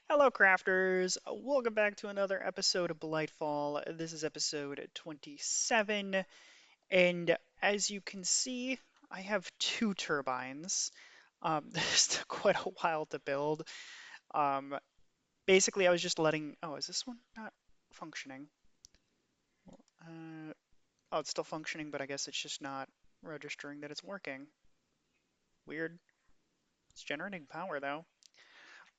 Hello, crafters. Welcome back to another episode of BlightFall. This is episode 27, and as you can see, I have two turbines. This took quite a while to build. Um, Basically, I was just letting. Oh, is this one not functioning? Uh, oh, it's still functioning, but I guess it's just not registering that it's working. Weird. It's generating power though.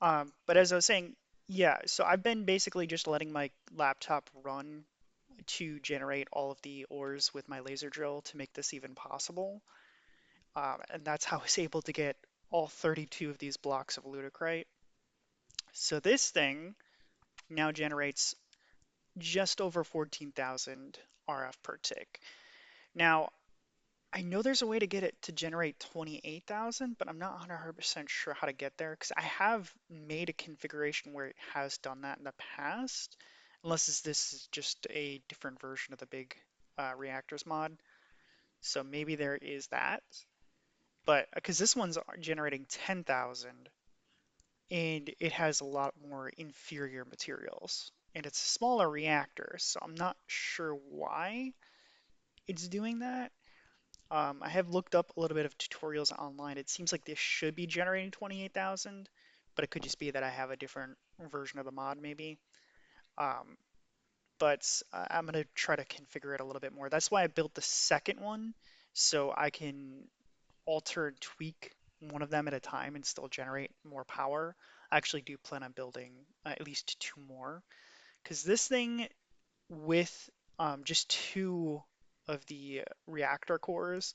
But as I was saying, yeah, so I've been basically just letting my laptop run to generate all of the ores with my laser drill to make this even possible. And that's how I was able to get all 32 of these blocks of ludicrite. So this thing now generates just over 14,000 RF per tick. Now, I know there's a way to get it to generate 28,000, but I'm not 100% sure how to get there because I have made a configuration where it has done that in the past, unless this is just a different version of the big reactors mod. So maybe there is that, but because this one's generating 10,000 and it has a lot more inferior materials and it's a smaller reactor, so I'm not sure why it's doing that. I have looked up a little bit of tutorials online. It seems like this should be generating 28,000, but it could just be that I have a different version of the mod maybe. Um, but I'm going to try to configure it a little bit more. That's why I built the second one, so I can alter and tweak one of them at a time and still generate more power. I actually do plan on building at least two more, because this thing with just two of the reactor cores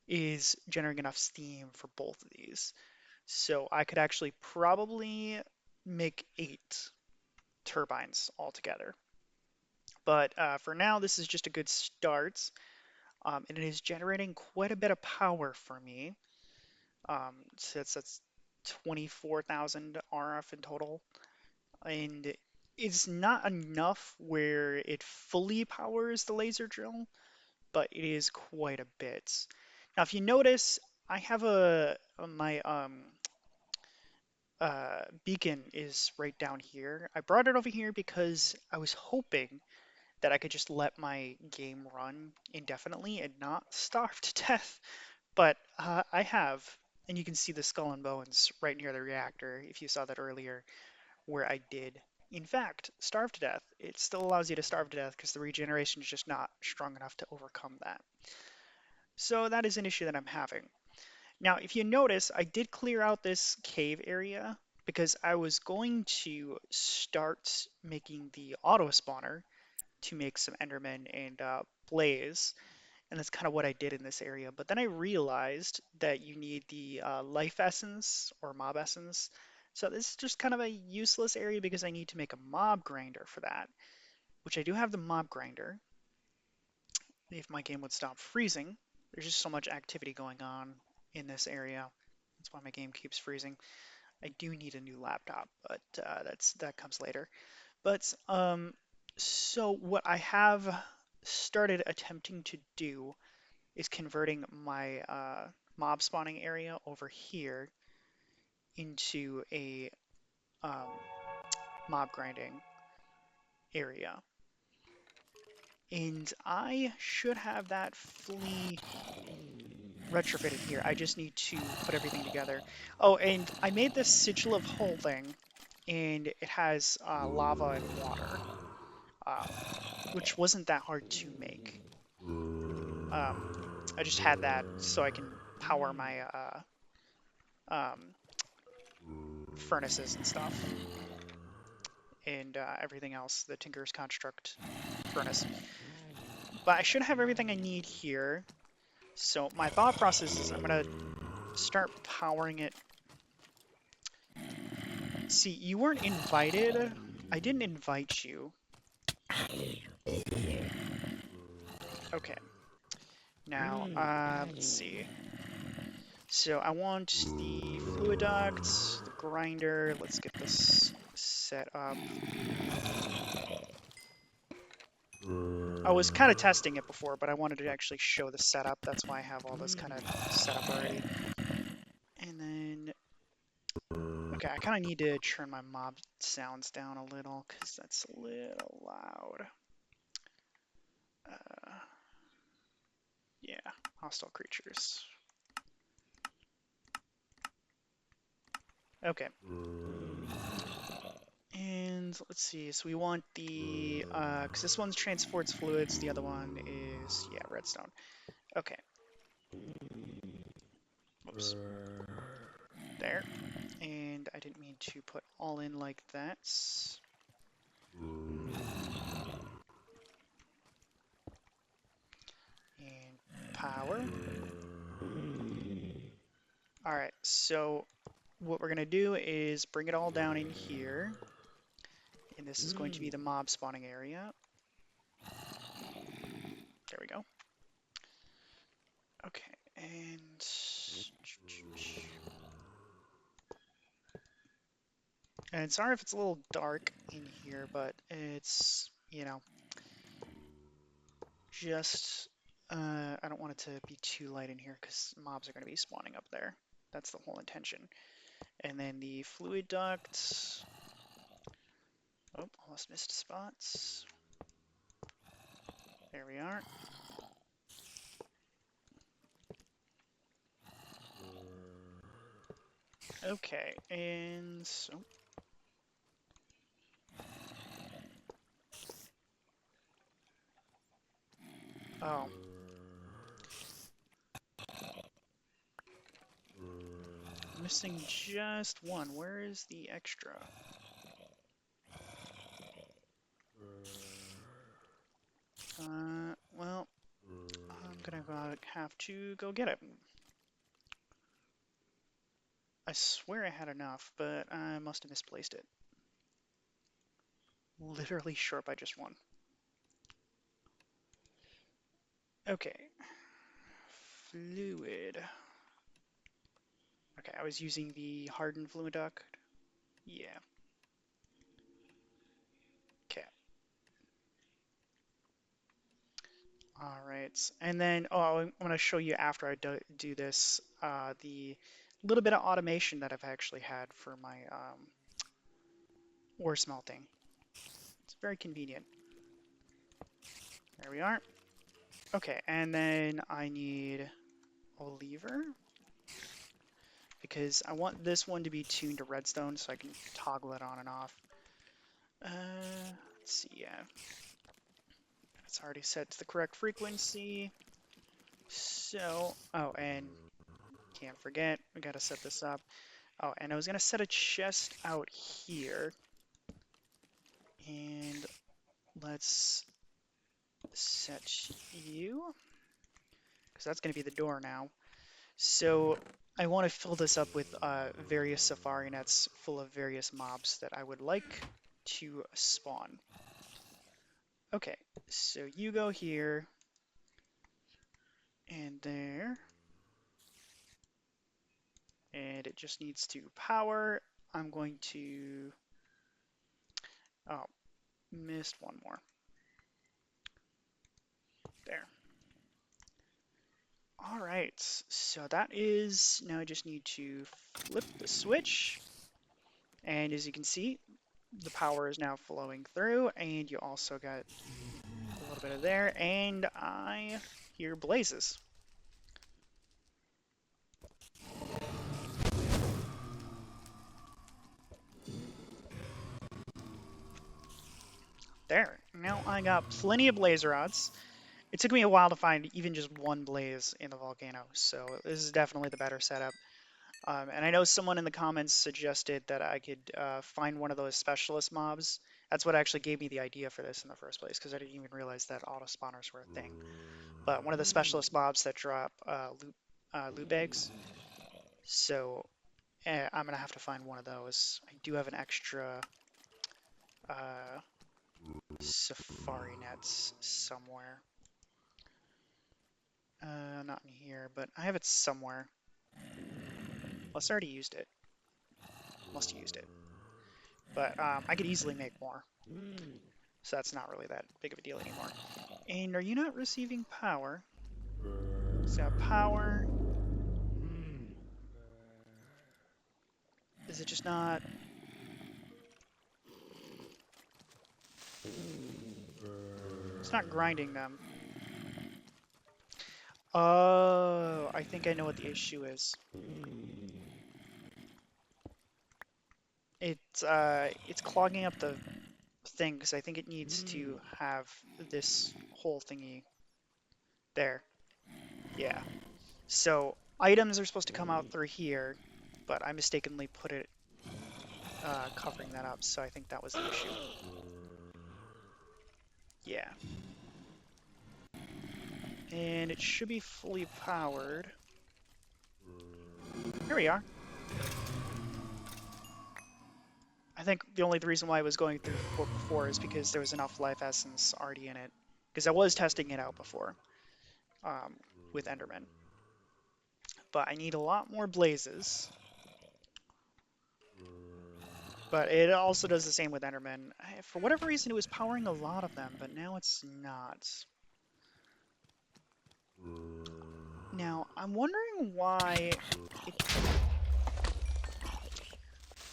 is generating enough steam for both of these. So I could actually probably make 8 turbines altogether. But for now, this is just a good start, and it is generating quite a bit of power for me. So that's 24,000 RF in total, and it's not enough where it fully powers the laser drill, but it is quite a bit. Now, if you notice, I have my beacon is right down here. I brought it over here because I was hoping that I could just let my game run indefinitely and not starve to death. But I have, and you can see the skull and bones right near the reactor if you saw that earlier, where I did, in fact, starve to death. It still allows you to starve to death because the regeneration is just not strong enough to overcome that. So that is an issue that I'm having. Now, if you notice, I did clear out this cave area because I was going to start making the auto spawner to make some Endermen and Blaze, and that's kind of what I did in this area. But then I realized that you need the life essence or mob essence. So this is just kind of a useless area because I need to make a mob grinder for that, which I do have the mob grinder. If my game would stop freezing, there's just so much activity going on in this area. That's why my game keeps freezing. I do need a new laptop, but that comes later. But so what I have started attempting to do is converting my mob spawning area over here into a um, mob grinding area. And I should have that fully retrofitted here. I just need to put everything together. Oh, and I made this sigil of holding, and it has lava and water, um, which wasn't that hard to make. Um, I just had that so I can power my um, furnaces and stuff, and everything else, the Tinker's Construct furnace. But I should have everything I need here. So my thought process is I'm gonna start powering it. See, you weren't invited. I didn't invite you. Okay. Now, let's see. So I want the fluid duct, the grinder. Let's get this set up. I was kind of testing it before, but I wanted to actually show the setup. That's why I have all this kind of set up already. And then Okay, I kind of need to turn my mob sounds down a little because that's a little loud. Uh, yeah, hostile creatures. Okay. And let's see, so we want the, because this one transports fluids, the other one is, yeah, redstone. Okay. Oops. There. And I didn't mean to put all in like that. And power. All right, so what we're gonna do is bring it all down in here. And this is going to be the mob spawning area. There we go. Okay, and sorry if it's a little dark in here, but it's, just, I don't want it to be too light in here because mobs are going to be spawning up there. That's the whole intention. And then the fluid duct. Oh, almost missed spots. There we are. Okay, and so. Oh. Missing just one. Where is the extra? Well, I'm gonna have to go get it. I swear I had enough, but I must have misplaced it. Literally short by just one. Okay. Fluid. Okay, I was using the hardened fluid duct. Yeah. Okay. All right. And then, oh, I'm going to show you after I do this, the little bit of automation that I've actually had for my ore smelting. It's very convenient. There we are. Okay, and then I need a lever because I want this one to be tuned to redstone so I can toggle it on and off. Let's see, yeah. It's already set to the correct frequency. So, oh, and can't forget, we gotta set this up. Oh, and I was gonna set a chest out here. And let's set you, because that's gonna be the door now. So I want to fill this up with various safari nets full of various mobs that I would like to spawn. Okay, so you go here and there. And it just needs to power. I'm going to, oh, missed one more. There. All right, so that is, now I just need to flip the switch. And as you can see, the power is now flowing through, and you also got a little bit of there, and I hear blazes. There. Now I got plenty of blaze rods. It took me a while to find even just one blaze in the volcano, so this is definitely the better setup. And I know someone in the comments suggested that I could find one of those specialist mobs. That's what actually gave me the idea for this in the first place, because I didn't even realize that auto spawners were a thing. But one of the specialist mobs that drop loot bags. So I'm gonna have to find one of those. I do have an extra uh, safari nets somewhere. Not in here, but I have it somewhere. Unless I already used it. Must have used it. But I could easily make more. So that's not really that big of a deal anymore. And are you not receiving power? So power. Is it just not? It's not grinding them. Oh, I think I know what the issue is. It's clogging up the thing because I think it needs to have this whole thingy there. Yeah. So items are supposed to come out through here, but I mistakenly put it covering that up, so I think that was the issue. Yeah. And it should be fully powered. Here we are. I think the only reason why I was going through before is because there was enough life essence already in it. Because I was testing it out before um, with Enderman. But I need a lot more blazes. But it also does the same with Enderman. For whatever reason, it was powering a lot of them, but now it's not. Now, I'm wondering why it...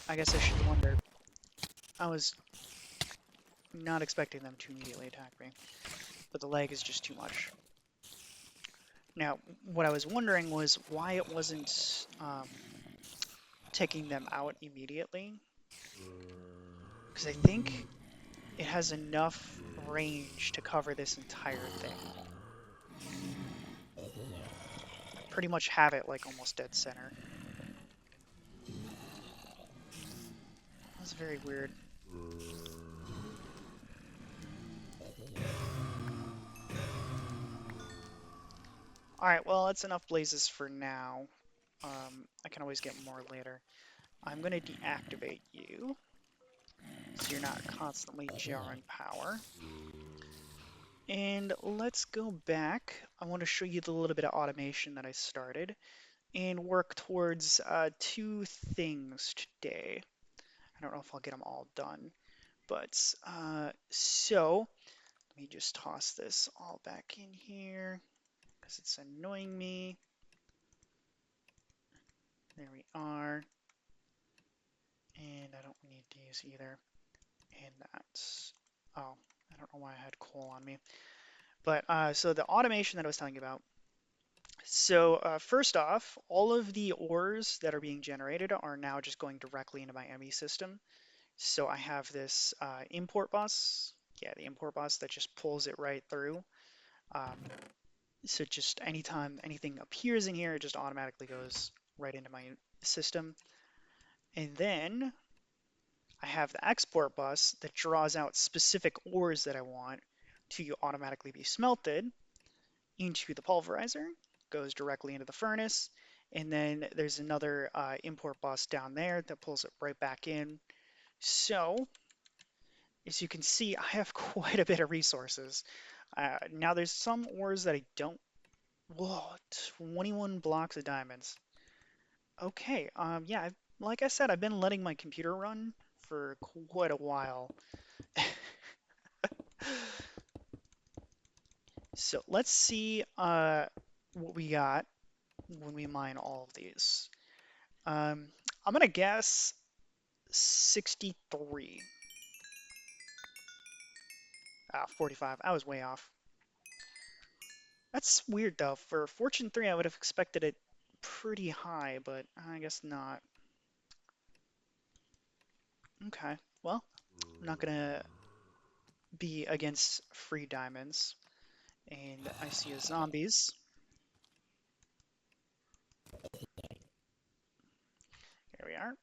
I guess I should wonder. I was not expecting them to immediately attack me, but the lag is just too much. Now, what I was wondering was why it wasn't taking them out immediately. Because I think it has enough range to cover this entire thing. I pretty much have it like almost dead center. That's very weird. Alright, well, that's enough blazes for now. I can always get more later. I'm going to deactivate you, so you're not constantly jarring power. And let's go back. I want to show you the little bit of automation that I started and work towards two things today. I don't know if I'll get them all done, but so let me just toss this all back in here because it's annoying me. There we are. And I don't need these either. And that's, oh, I don't know why I had coal on me. But so the automation that I was telling you about. So first off, all of the ores that are being generated are now just going directly into my ME system. So I have this import bus. Yeah, the import bus that just pulls it right through. Um, so just anytime anything appears in here, it just automatically goes right into my system. And then I have the export bus that draws out specific ores that I want to automatically be smelted into the pulverizer, goes directly into the furnace, and then there's another import bus down there that pulls it right back in. So, as you can see, I have quite a bit of resources. Now there's some ores that I don't... Whoa, 21 blocks of diamonds. Okay, yeah, like I said, I've been letting my computer run for quite a while. So let's see what we got when we mine all of these. I'm gonna guess 63. 45. I was way off. That's weird though. For Fortune 3, I would have expected it pretty high, but I guess not. Okay, well, I'm not gonna be against free diamonds. And I see a zombies. Here we are.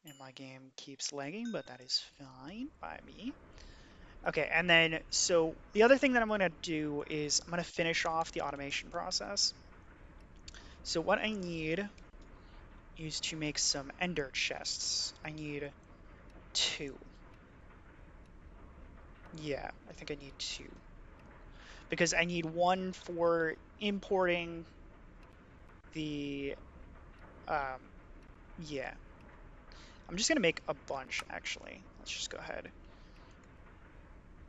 And my game keeps lagging, but that is fine by me. Okay, and then, so the other thing that I'm going to do is I'm going to finish off the automation process. So what I need is to make some ender chests. I need 2. Yeah, I think I need 2. Because I need 1 for importing the, yeah. I'm just going to make a bunch, actually. Let's just go ahead.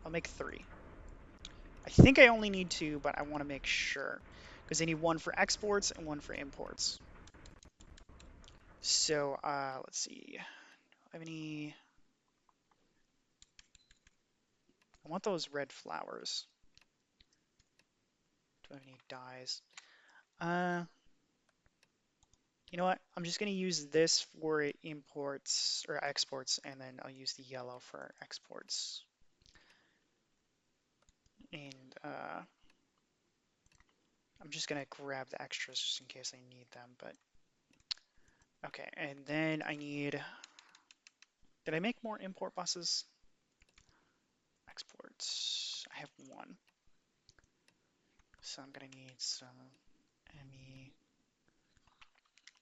I'll make 3. I think I only need 2, but I want to make sure. Because I need 1 for exports and 1 for imports. So, let's see. Do I have any? I want those red flowers. Do I have any dyes? Uh, you know what? I'm just gonna use this for imports or exports, and then I'll use the yellow for exports. And I'm just gonna grab the extras just in case I need them, but okay. And then I need, did I make more import buses? Exports, I have one. So I'm gonna need some ME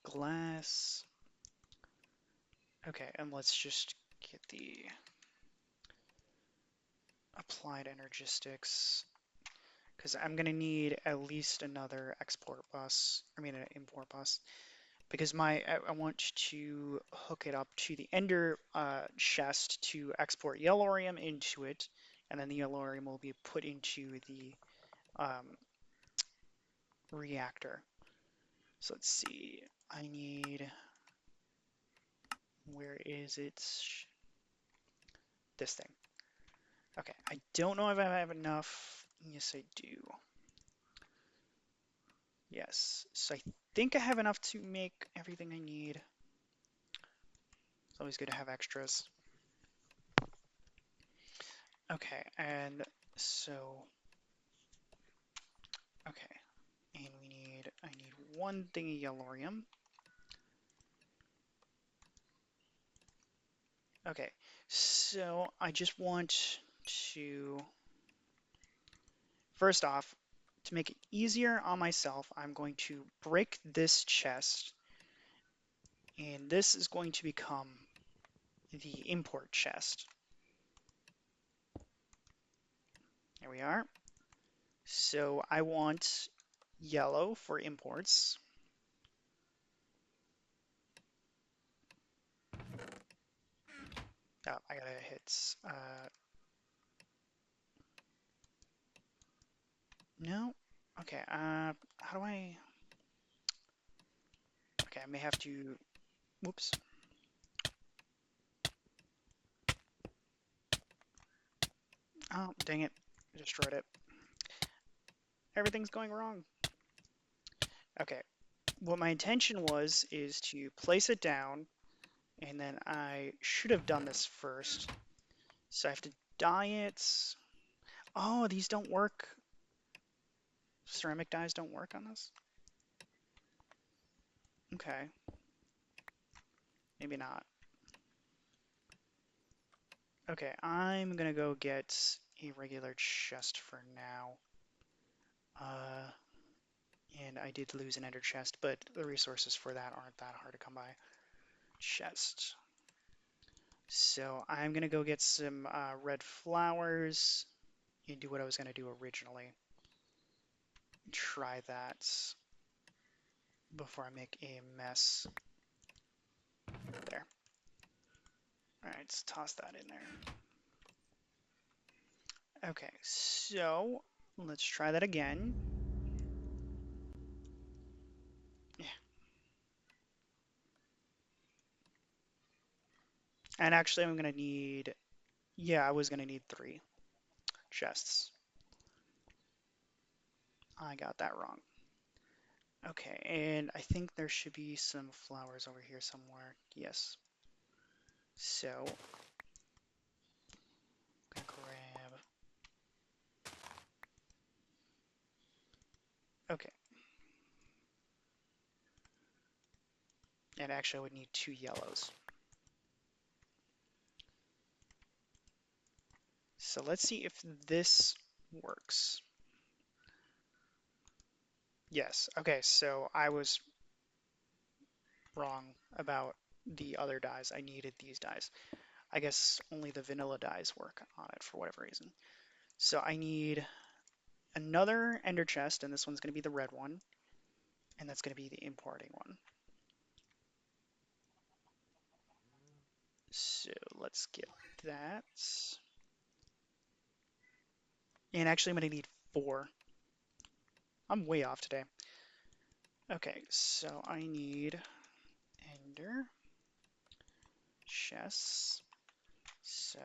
glass. Okay, and let's just get the applied energistics because I'm gonna need at least another export bus, I mean an import bus, because I want to hook it up to the ender chest to export yellorium into it, and then the yellorium will be put into the um, reactor. So let's see, I need, where is it? This thing. Okay, I don't know if I have enough. Yes, I do. Yes, so I think I have enough to make everything I need. It's always good to have extras. Okay, and so, okay, and I need one thing of yellorium. Okay, so I just want to, first off, to make it easier on myself, I'm going to break this chest, and this is going to become the import chest. There we are. So I want yellow for imports. Oh, I gotta hit. No. Okay. How do I? Okay, I may have to. Whoops. Oh, dang it! I destroyed it. Everything's going wrong. Okay. What my intention was is to place it down, and then I should have done this first. So I have to dye it. Oh, these don't work. Ceramic dyes don't work on this? Okay. Maybe not. Okay, I'm gonna go get a regular chest for now. Uh, and I did lose an ender chest, but the resources for that aren't that hard to come by. Chest. So I'm gonna go get some red flowers and do what I was gonna do originally. Try that before I make a mess. There. Alright, let's toss that in there. Okay, so let's try that again. Yeah. And actually I'm gonna need, yeah, I was gonna need 3 chests. I got that wrong. Okay, and I think there should be some flowers over here somewhere. Yes. So, I'm gonna grab. Okay. And actually, I would need 2 yellows. So let's see if this works. Yes. Okay, so I was wrong about the other dyes. I needed these dyes. I guess only the vanilla dyes work on it for whatever reason. So I need another ender chest, and this one's going to be the red one, and that's going to be the importing one. So let's get that. And actually, I'm going to need 4. I'm way off today. Okay, so I need ender chests. So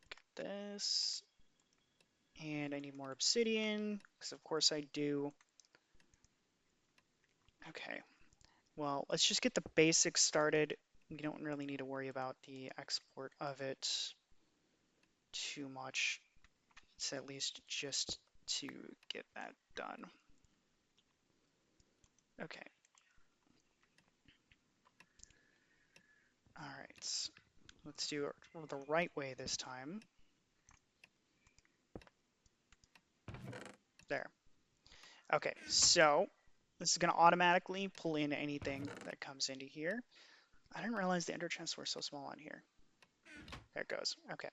get this. And I need more obsidian, because of course I do. Okay, well, let's just get the basics started. We don't really need to worry about the export of it too much. It's at least just to get that done. Okay. All right. Let's do it the right way this time. There. Okay, so this is going to automatically pull in anything that comes into here. I didn't realize the ender chests were so small on here. There it goes. Okay.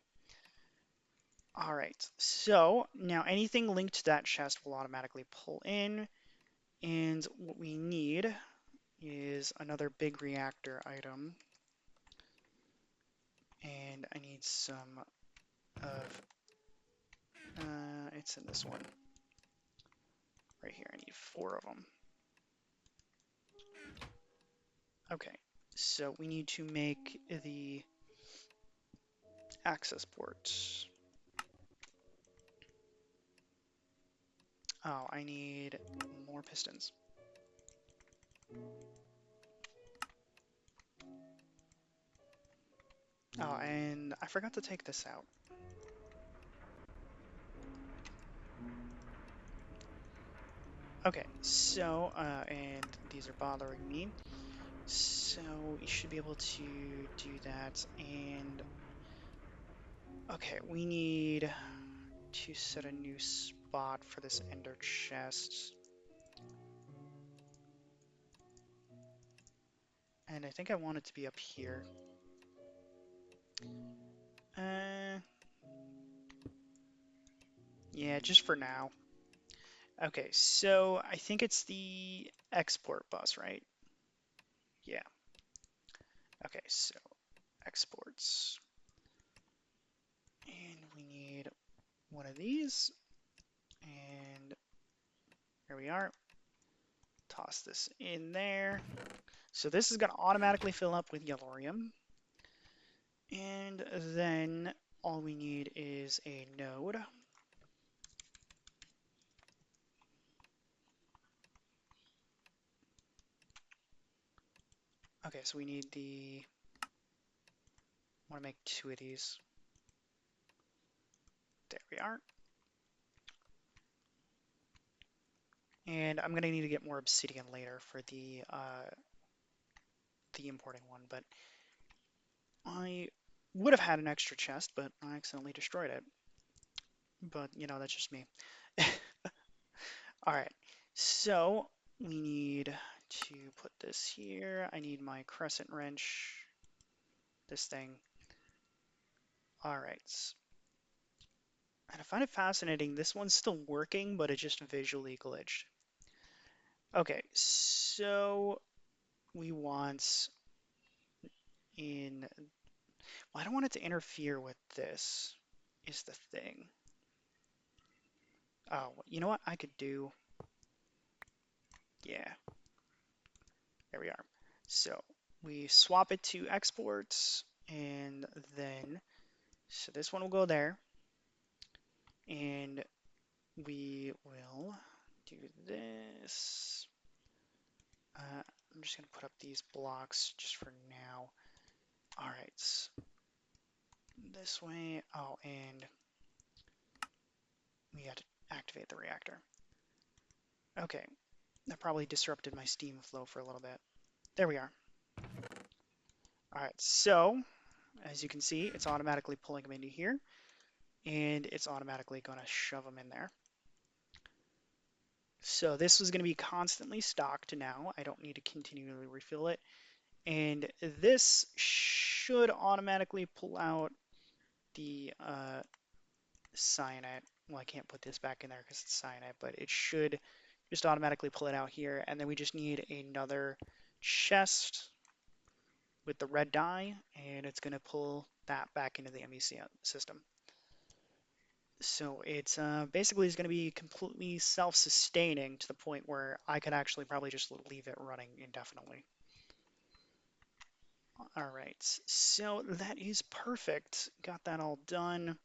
All right. So now anything linked to that chest will automatically pull in. And what we need is another big reactor item. And I need some of, it's in this one. Right here, I need 4 of them. Okay, so we need to make the access ports. Oh, I need more pistons. Oh, and I forgot to take this out. Okay, so, and these are bothering me. So we should be able to do that. And, okay, we need to set a new spot for this ender chest. And I think I want it to be up here. Yeah, just for now. Okay, so I think it's the export bus, right? Yeah. Okay, so exports. And we need one of these. And here we are. Toss this in there. So this is going to automatically fill up with yellorium. And then all we need is a node. Okay, so we need the, I want to make 2 of these. There we are. And I'm going to need to get more obsidian later for the importing one, but I would have had an extra chest, but I accidentally destroyed it. But, you know, that's just me. All right, so we need to put this here. I need my crescent wrench, this thing. All right. And I find it fascinating. This one's still working, but it just visually glitched. Okay, so we want in, well, I don't want it to interfere with this, is the thing. Oh, you know what I could do? Yeah, there we are. So we swap it to exports, and then, so this one will go there, and we will do this. I'm just going to put up these blocks just for now. All right, this way. Oh, and we got to activate the reactor. Okay, that probably disrupted my steam flow for a little bit. There we are. All right, so as you can see, it's automatically pulling them into here, and it's automatically going to shove them in there. So this is going to be constantly stocked now. I don't need to continually refill it. And this should automatically pull out the cyanide. Well, I can't put this back in there because it's cyanide, but it should just automatically pull it out here. And then we just need another chest with the red dye, and it's going to pull that back into the MEC system. So it's basically is going to be completely self-sustaining to the point where I could actually probably just leave it running indefinitely. All right, so that is perfect. Got that all done.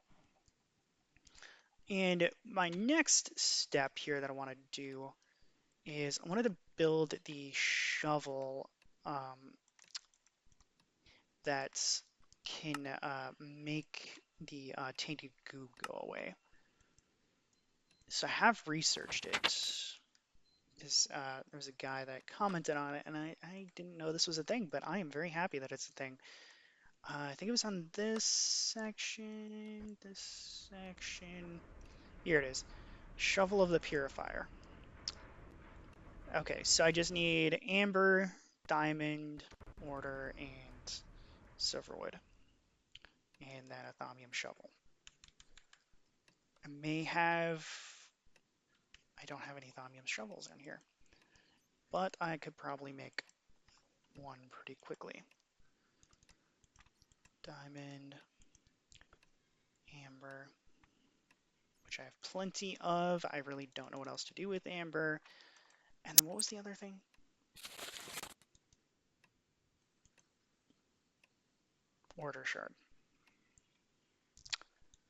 And my next step here that I want to do is I wanted to build the shovel um, that can make the tainted goo go away. So I have researched it. There was a guy that commented on it, and I didn't know this was a thing, but I am very happy that it's a thing. I think it was on this section. This section. Here it is. Shovel of the Purifier. Okay, so I just need amber, diamond, mortar, and silverwood, and then a thaumium shovel. I may have. I don't have any thaumium shovels in here, but I could probably make one pretty quickly. Diamond, amber, which I have plenty of. I really don't know what else to do with amber. And then what was the other thing? Order shard,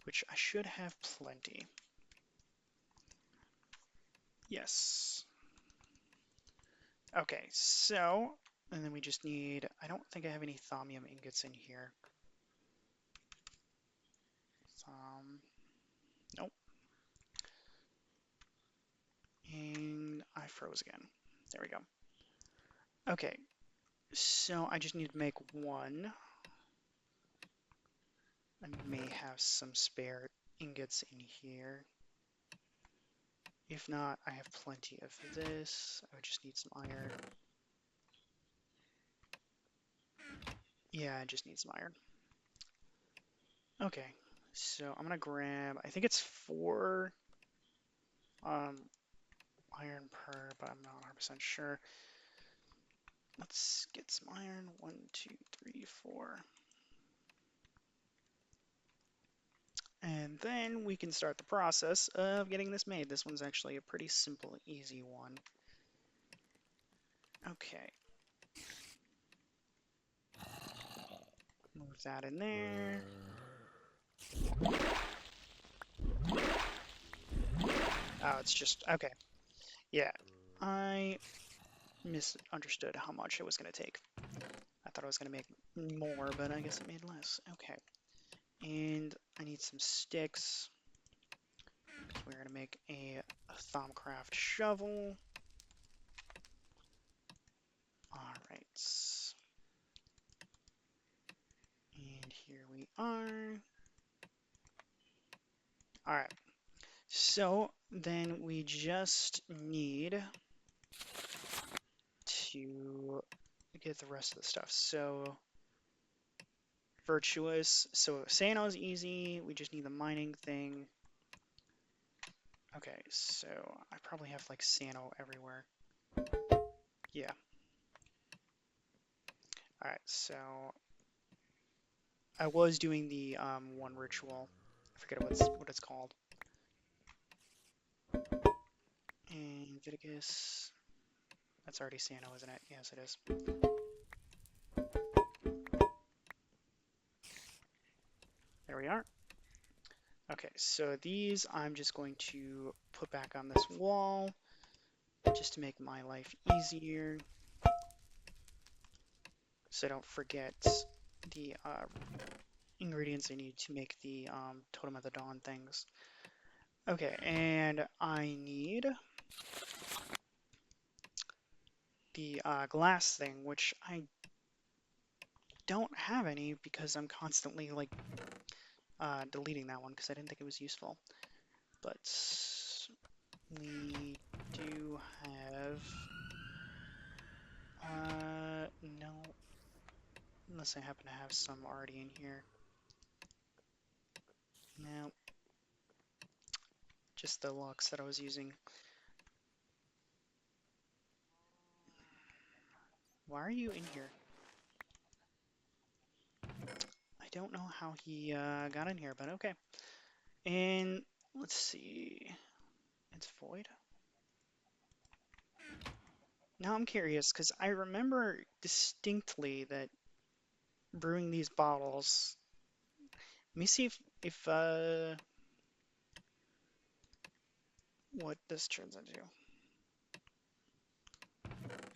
which I should have plenty. Yes. Okay, so, and then we just need, I don't think I have any thaumium ingots in here. Nope. And I froze again. There we go. Okay, so I just need to make one. I may have some spare ingots in here. If not, I have plenty of this. I would just need some iron. Yeah, I just need some iron. Okay, so I'm gonna grab, I think it's 4 um, iron per, but I'm not 100% sure. Let's get some iron. 1, 2, 3, 4. And then we can start the process of getting this made. This one's actually a pretty simple, easy one. Okay. Move that in there. Oh, it's just, okay. Yeah, I misunderstood how much it was going to take. I thought I was going to make more, but I guess it made less. Okay. And I need some sticks. We're going to make a Thaumcraft shovel. Alright. And here we are. Alright. So then we just need to get the rest of the stuff. So virtuous. So Sano is easy. We just need the mining thing. Okay, so I probably have like Sano everywhere. Yeah. Alright, so I was doing the one ritual. I forget what it's called. And Viticus. That's already Sano, isn't it? Yes, it is. There we are. Okay, so these I'm just going to put back on this wall just to make my life easier. So I don't forget the ingredients I need to make the Totem of the Dawn things. Okay, and I need the glass thing, which I don't have any because I'm constantly like deleting that one because I didn't think it was useful. But we do have no, unless I happen to have some already in here. No, just the locks that I was using. Why are you in here? I don't know how he got in here, but okay. And let's see. It's void. Now I'm curious because I remember distinctly that brewing these bottles. Let me see if what this turns into.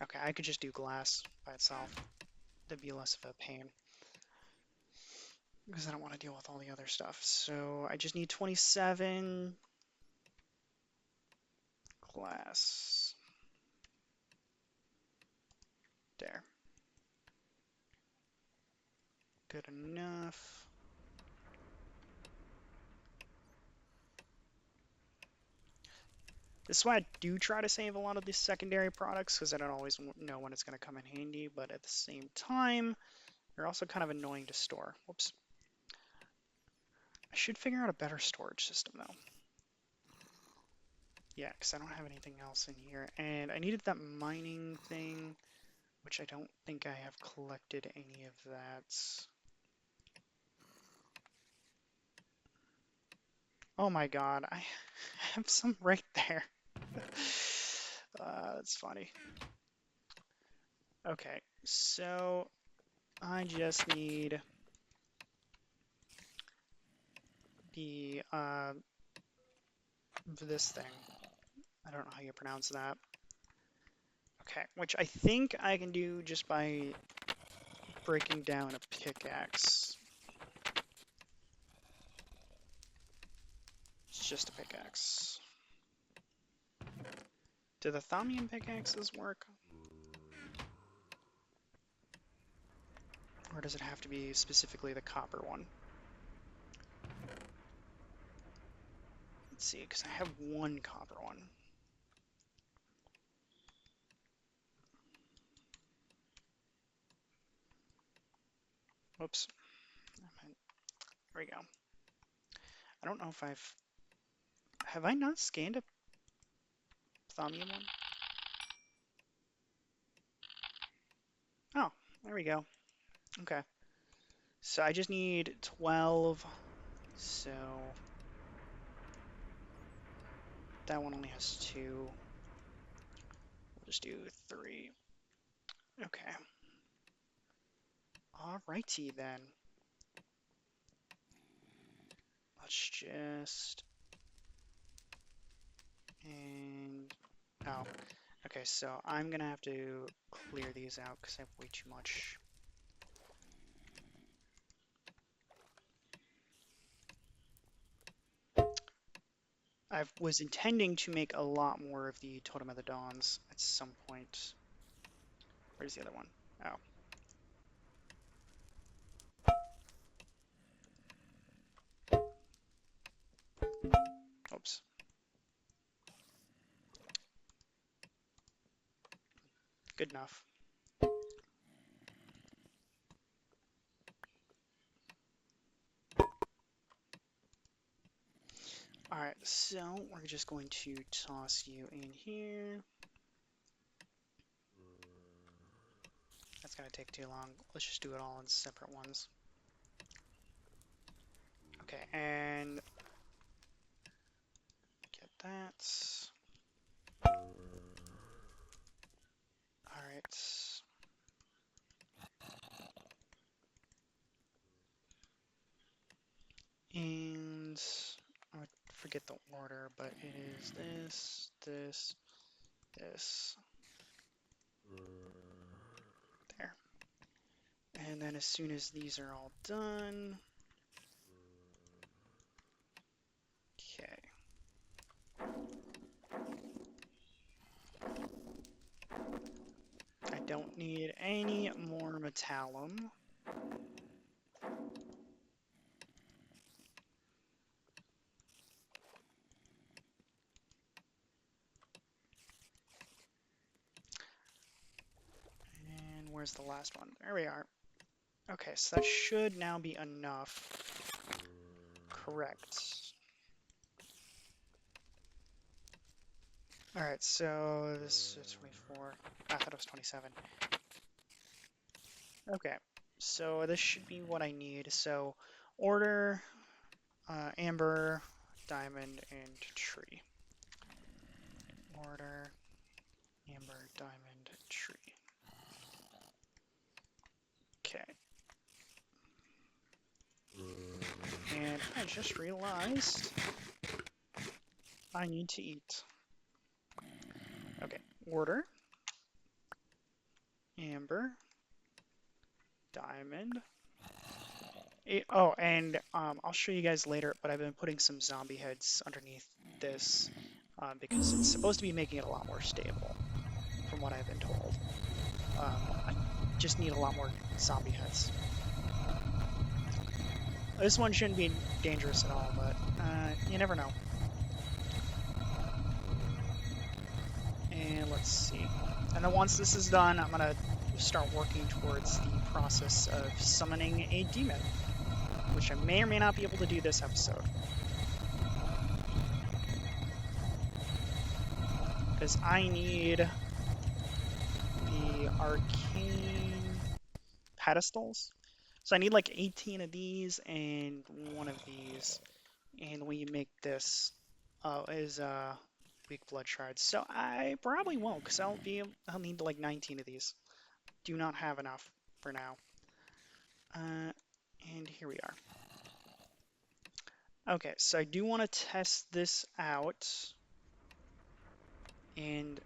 Okay, I could just do glass by itself. That'd be less of a pain. Because I don't want to deal with all the other stuff. So I just need 27 glass. There. Good enough. This is why I do try to save a lot of these secondary products, because I don't always know when it's going to come in handy, but at the same time, they're also kind of annoying to store. Whoops. I should figure out a better storage system, though. Yeah, because I don't have anything else in here. And I needed that mining thing, which I don't think I have collected any of that. Oh my god, I have some right there. That's funny. Okay, so I just need the this thing. I don't know how you pronounce that. Okay, which I think I can do just by breaking down a pickaxe. It's just a pickaxe. Do the Thaumian pickaxes work? Or does it have to be specifically the copper one? Let's see, because I have one copper one. Whoops. There we go. I don't know if have I not scanned a Thaumian one? Oh, there we go. Okay. So I just need 12. So that one only has 2. We'll just do 3. Okay. Alrighty then. Let's just... And... Oh. Okay, so I'm gonna have to clear these out because I have way too much. I was intending to make a lot more of the Totem of the Dawns at some point. Where's the other one? Oh. Oops. Good enough. Alright, so we're just going to toss you in here. That's gonna take too long. Let's just do it all in separate ones. Okay, and get that. Alright. And I would forget the order, but it is this, this, this. There. And then as soon as these are all done, okay. I don't need any more metallum. And where's the last one? There we are. Okay, so that should now be enough. Correct. Alright, so this is 24. I thought it was 27. Okay, so this should be what I need. So order, amber, diamond, and tree. Order, amber, diamond, tree. Okay. And I just realized I need to eat. Okay, order, amber, diamond. Oh, and I'll show you guys later, but I've been putting some zombie heads underneath this because it's supposed to be making it a lot more stable, from what I've been told. I just need a lot more zombie heads. This one shouldn't be dangerous at all, but you never know. And let's see. And then once this is done, I'm gonna start working towards the process of summoning a demon, which I may or may not be able to do this episode. Because I need the arcane pedestals. So I need like 18 of these and one of these. And we make this is weak blood shards. So I probably won't, because I'll need like 19 of these. Do not have enough for now. And here we are. Okay, so I do want to test this out. And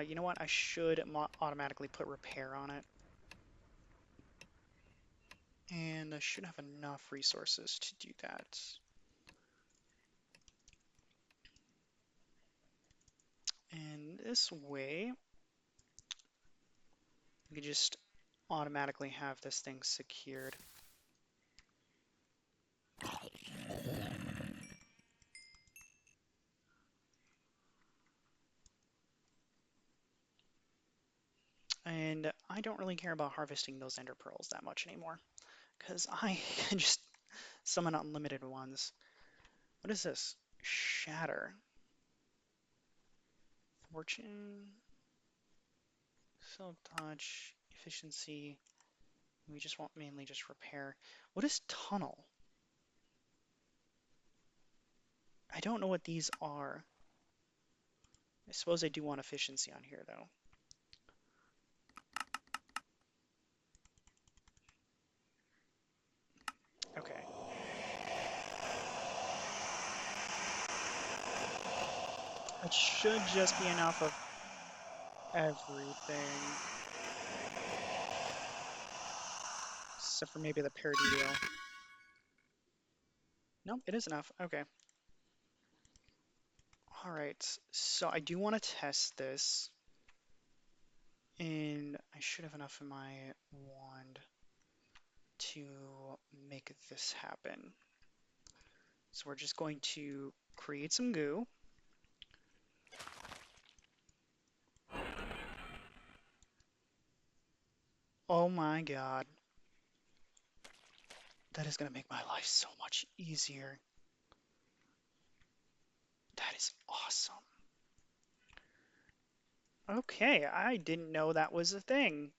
you know what? I should automatically put repair on it. And I should have enough resources to do that. And this way, we can just automatically have this thing secured. And I don't really care about harvesting those ender pearls that much anymore, because I can just summon unlimited ones. What is this? Shatter. Fortune. Silk touch. Efficiency. We just want mainly just repair. What is tunnel? I don't know what these are. I suppose I do want efficiency on here, though. Okay. It should just be enough of everything. Except for maybe the Paradillo. Nope, it is enough. Okay. Alright, so I do want to test this. And I should have enough in my wand to make this happen. So we're just going to create some goo. Oh my god. That is going to make my life so much easier. That is awesome. Okay, I didn't know that was a thing,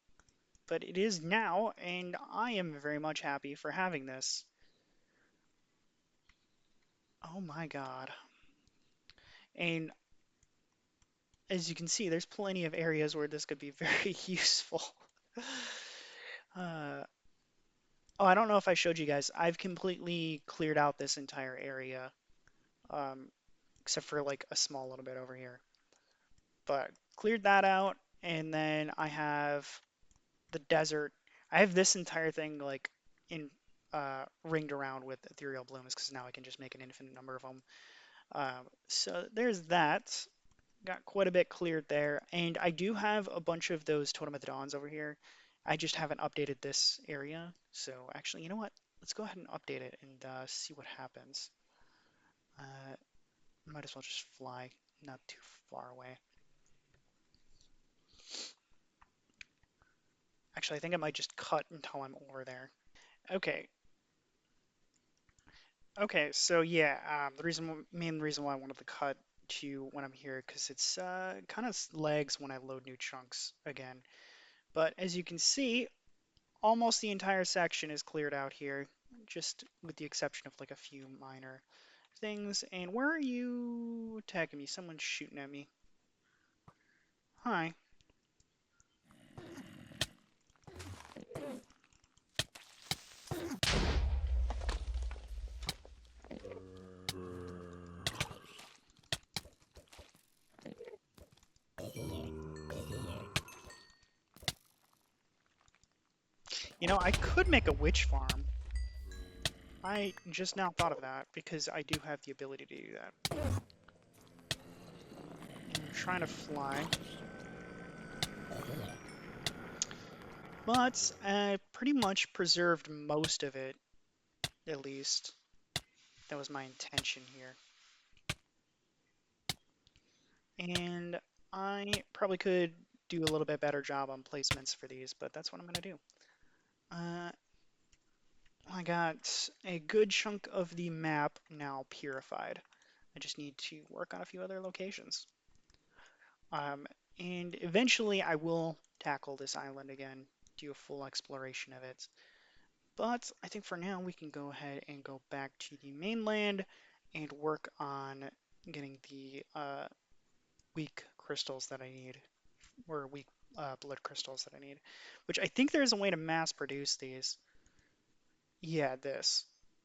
but it is now, and I am very much happy for having this. Oh my god. And as you can see, there's plenty of areas where this could be very useful. Uh, oh, I don't know if I showed you guys. I've completely cleared out this entire area, um, except for like a small little bit over here. But cleared that out, and then I have the desert. I have this entire thing like in ringed around with ethereal blooms because now I can just make an infinite number of them. So there's that. Got quite a bit cleared there, and I do have a bunch of those totematodons over here. I just haven't updated this area. So actually, you know what? Let's go ahead and update it and see what happens. Uh, might as well just fly, not too far away. Actually, I think I might just cut until I'm over there. Okay. Okay, so yeah, main reason why I wanted to cut to when I'm here, because it's kind of lags when I load new chunks again. But as you can see, almost the entire section is cleared out here, just with the exception of like a few minor things. And where are you attacking me? Someone's shooting at me. Hi. You know, I could make a witch farm. I just now thought of that because I do have the ability to do that. I'm trying to fly. But I pretty much preserved most of it, at least. That was my intention here. And I probably could do a little bit better job on placements for these, but that's what I'm going to do. I got a good chunk of the map now purified. I just need to work on a few other locations. Um, and eventually I will tackle this island again, do a full exploration of it. But I think for now we can go ahead and go back to the mainland and work on getting the weak crystals that I need, or weak blood crystals that I need, which I think there's a way to mass produce these. Yeah, this.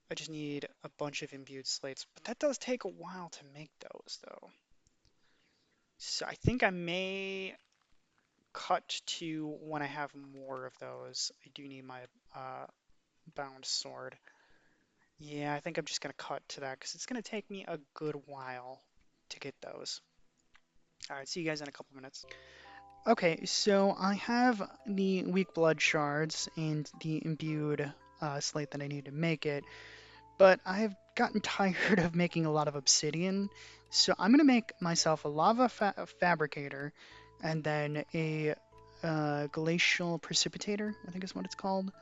I just need a bunch of imbued slates, but that does take a while to make those, though. So I think I may cut to when I have more of those. I do need my uh, bound sword. Yeah, I think I'm just going to cut to that because it's going to take me a good while to get those. All right, see you guys in a couple minutes. Okay, so I have the weak blood shards and the imbued slate that I need to make it, but I have gotten tired of making a lot of obsidian, so I'm going to make myself a lava fabricator and then a glacial precipitator, I think is what it's called,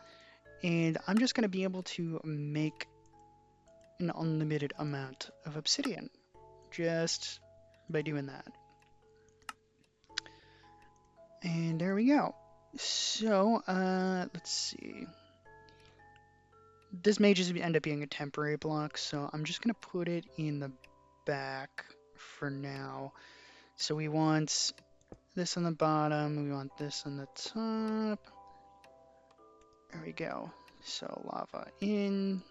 and I'm just going to be able to make an unlimited amount of obsidian just by doing that. And there we go. So, let's see. This may just end up being a temporary block, so I'm just going to put it in the back for now. So we want this on the bottom, we want this on the top. There we go. So lava in.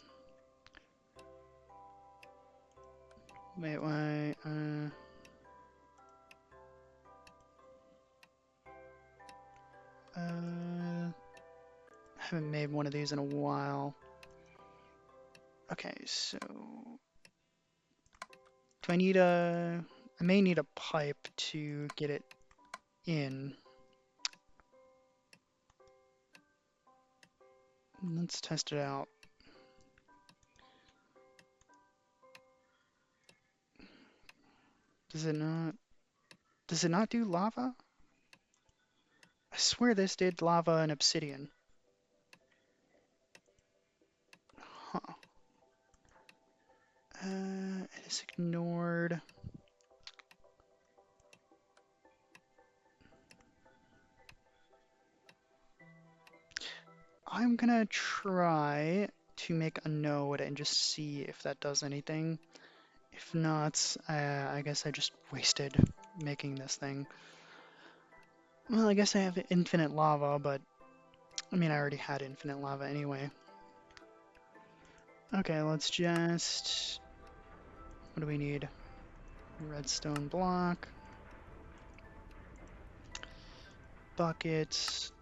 Wait. Haven't made one of these in a while. Okay, so do I need a? I may need a pipe to get it in. Let's test it out. Does it not? Does it not do lava? I swear this did lava and obsidian. Huh. It is ignored. I'm gonna try to make a node and just see if that does anything. If not, I guess I just wasted making this thing. Well, I guess I have infinite lava, but I mean, I already had infinite lava anyway. Okay, let's just... What do we need? Redstone block. Buckets.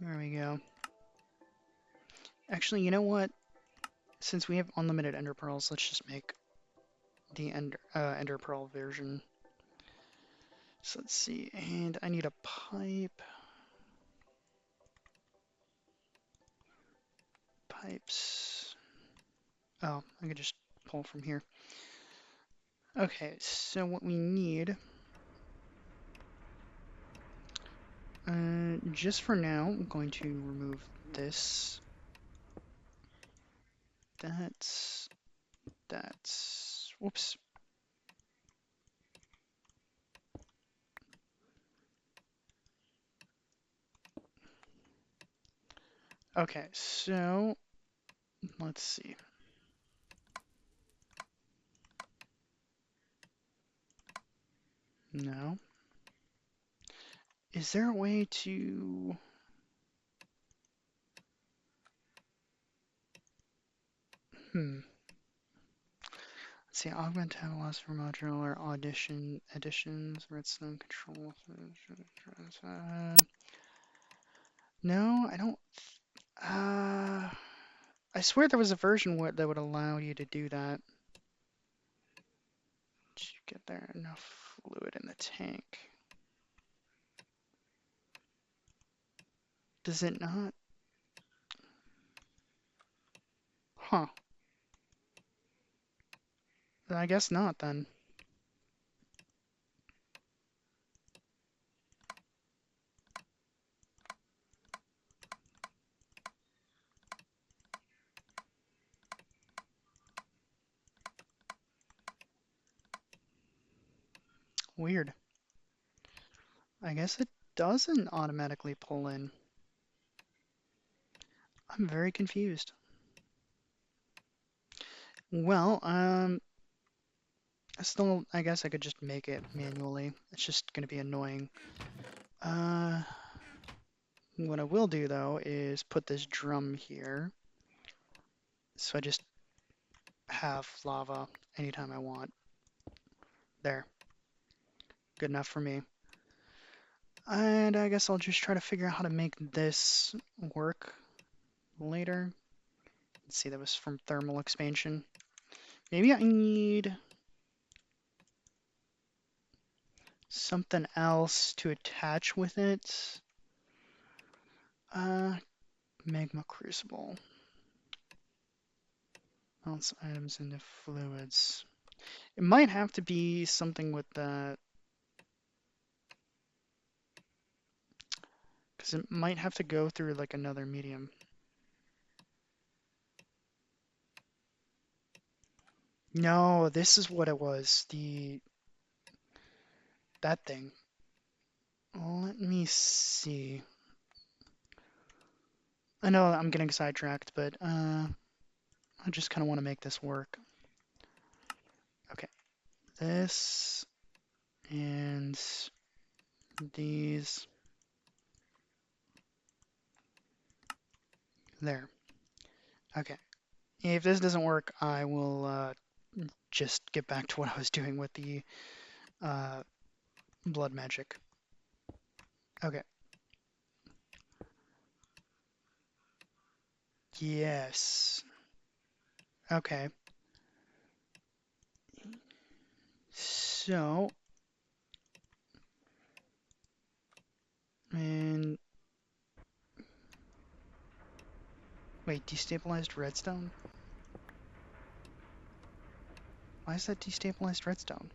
There we go. Actually, you know what? Since we have unlimited ender pearls, let's just make the ender pearl version. So let's see, and I need a pipe. Pipes. Oh, I could just pull from here. Okay, so what we need, just for now, I'm going to remove this. That's, whoops. Okay, so let's see. No. Is there a way to... Let's see, augment tab loss for module or audition editions, redstone control. No, I don't. I swear there was a version that would allow you to do that. Did you get there enough fluid in the tank? Does it not? Huh. I guess not then. Weird. I guess it doesn't automatically pull in. I'm very confused. Well, still, I guess I could just make it manually. It's just going to be annoying. Uh, what I will do though is put this drum here. So I just have lava anytime I want. There. Good enough for me. And I guess I'll just try to figure out how to make this work later. Let's see, that was from thermal expansion. Maybe I need something else to attach with it. Uh, magma crucible. Bounce items into fluids. It might have to be something with that, because it might have to go through like another medium. No, this is what it was. That thing. Let me see. I know I'm getting sidetracked, but I just kind of want to make this work. Okay, this and these. There. Okay. If this doesn't work, I will just get back to what I was doing with the uh, blood magic. Okay. Yes. Okay. So, and wait, destabilized redstone? Why is that destabilized redstone?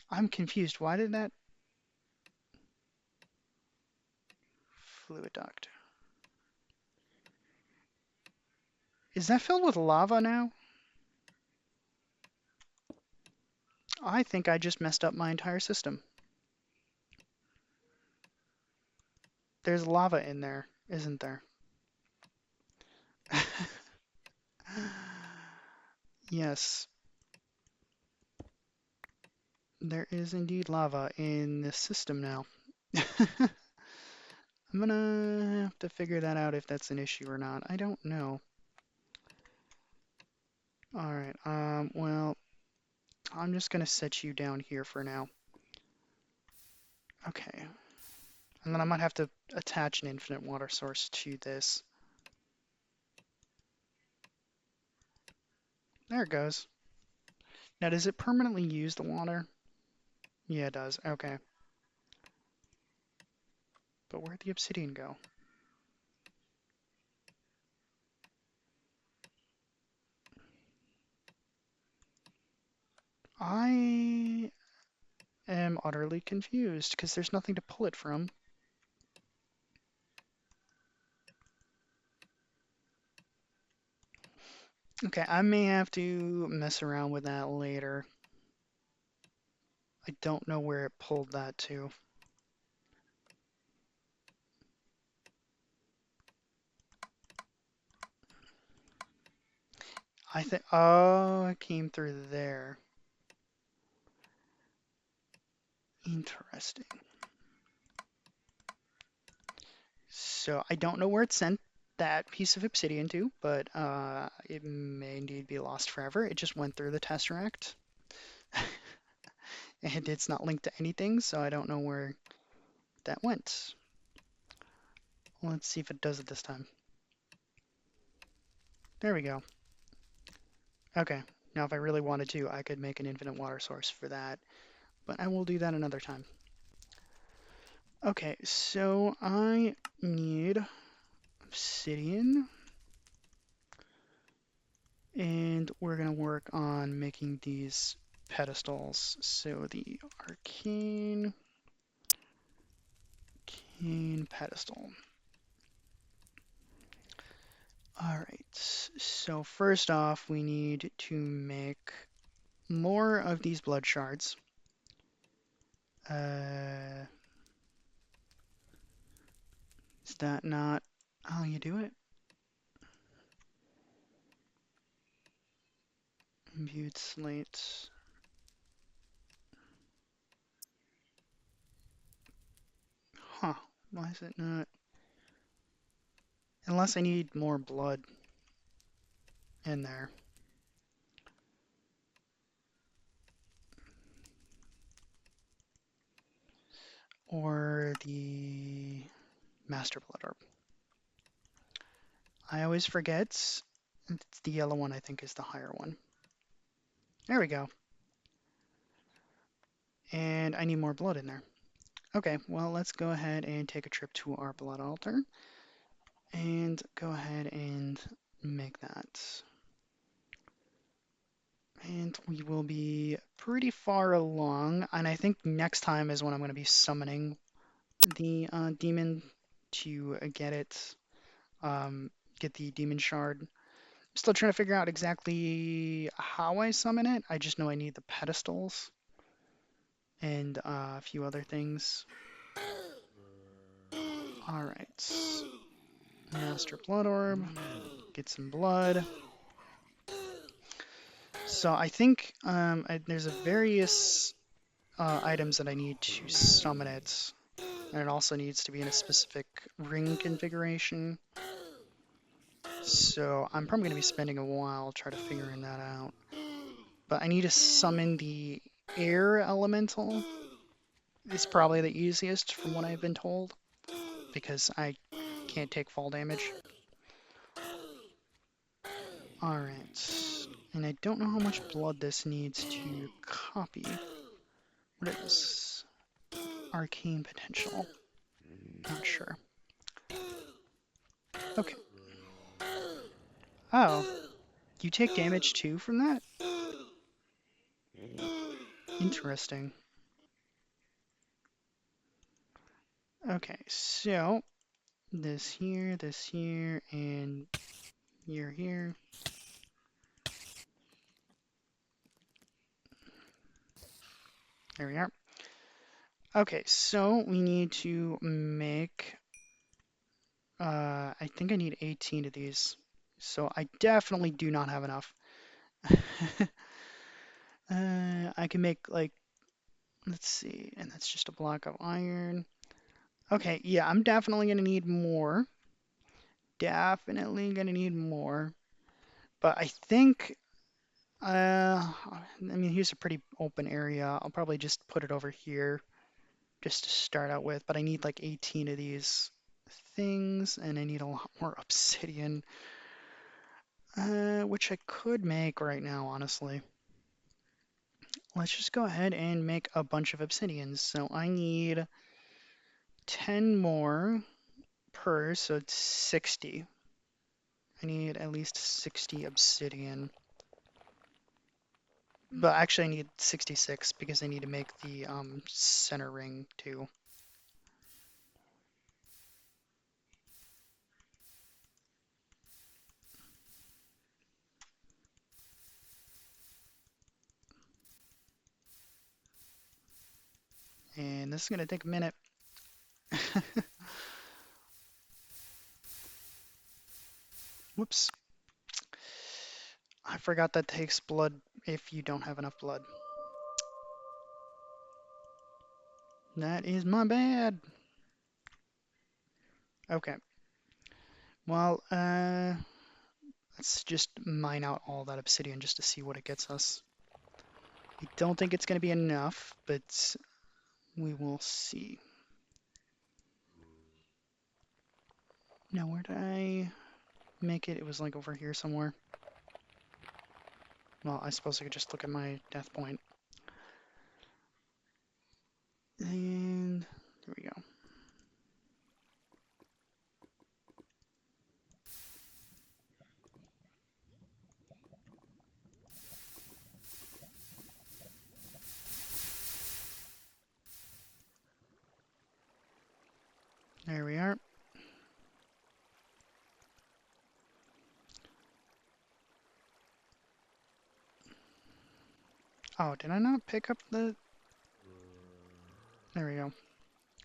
I'm confused. Why did that fluid duct? Is that filled with lava now? I think I just messed up my entire system. There's lava in there, isn't there? Yes, there is indeed lava in this system now. I'm gonna have to figure that out if that's an issue or not. I don't know. Alright, well, I'm just gonna set you down here for now. Okay. And then I might have to attach an infinite water source to this. There it goes. Now, does it permanently use the water? Yeah, it does. Okay. But where'd the obsidian go? I am utterly confused because there's nothing to pull it from. Okay, I may have to mess around with that later. I don't know where it pulled that to. I think, oh, it came through there. Interesting. So I don't know where it sent that piece of obsidian to, but it may indeed be lost forever. It just went through the tesseract. And it's not linked to anything, so I don't know where that went. Let's see if it does it this time. There we go. Okay, now if I really wanted to, I could make an infinite water source for that, but I will do that another time. Okay, so I need obsidian, and we're gonna work on making these pedestals. So the arcane pedestal. All right, so first off, we need to make more of these blood shards. Is that not how you do it? Imbued slates. Huh, why is it not? Unless I need more blood in there. Or the Master Blood Orb. I always forget. It's the yellow one, I think, is the higher one. There we go. And I need more blood in there. Okay, well, let's go ahead and take a trip to our blood altar. And go ahead and make that. And we will be pretty far along. And I think next time is when I'm going to be summoning the demon to get it, get the demon shard. Still trying to figure out exactly how I summon it. I just know I need the pedestals and a few other things. All right. Master Blood Orb. Get some blood. So I think there's a various items that I need to summon it. And it also needs to be in a specific ring configuration. So I'm probably going to be spending a while trying to figuring that out. But I need to summon the air elemental. It's probably the easiest from what I've been told, because I can't take fall damage. Alright. And I don't know how much blood this needs to copy. What is arcane potential? Not sure. Okay. Oh, you take damage too from that? Interesting. Okay, so this here, and here. There we are. Okay, so we need to make, I think I need 18 of these. So I definitely do not have enough. I can make like, let's see, and that's just a block of iron. Okay, yeah, I'm definitely gonna need more. Definitely gonna need more. But I think, I mean, here's a pretty open area. I'll probably just put it over here just to start out with. But I need like 18 of these things, and I need a lot more obsidian, which I could make right now, honestly. Let's just go ahead and make a bunch of obsidians. So I need 10 more per, so it's 60. I need at least 60 obsidian. But actually I need 66 because I need to make the center ring too. And this is going to take a minute. Whoops. I forgot that takes blood if you don't have enough blood. That is my bad. Okay. Well, let's just mine out all that obsidian just to see what it gets us. I don't think it's going to be enough, but we will see. Now, where did I make it? It was like over here somewhere. Well, I suppose I could just look at my death point. And there we go. There we are. Oh, did I not pick up the... There we go.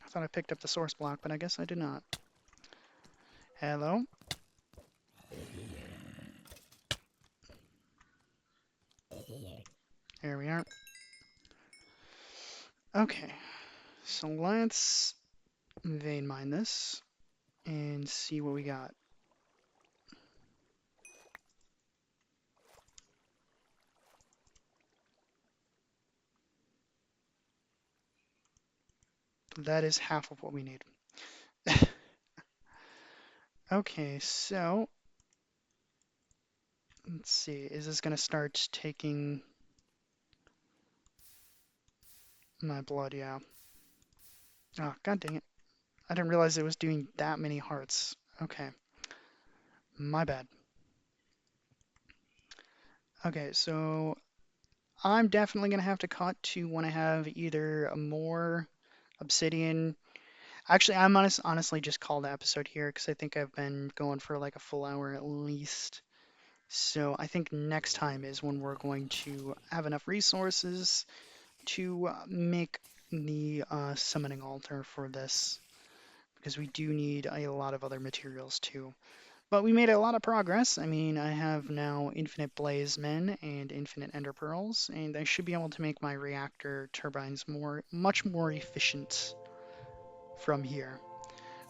I thought I picked up the source block, but I guess I did not. Hello? There we are. Okay, so let's vein mine this and see what we got. That is half of what we need. Okay, so let's see. Is this going to start taking my blood? Yeah. Oh, god dang it. I didn't realize it was doing that many hearts. Okay. My bad. Okay, so I'm definitely going to have to cut to when I have either more obsidian. Actually, I'm honestly just call the episode here because I think I've been going for like a full hour at least. So I think next time is when we're going to have enough resources to make the summoning altar for this, because we do need a lot of other materials too. But we made a lot of progress. I mean, I have now infinite blaze men and infinite ender pearls, and I should be able to make my reactor turbines much more efficient from here.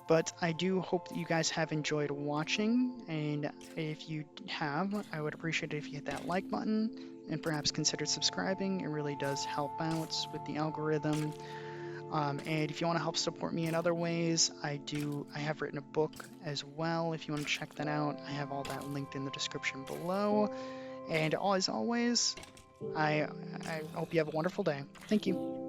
But I do hope that you guys have enjoyed watching, and if you have, I would appreciate it if you hit that like button and perhaps consider subscribing. It really does help out with the algorithm. And if you want to help support me in other ways, I have written a book as well. If you want to check that out, I have all that linked in the description below. And as always, I hope you have a wonderful day. Thank you.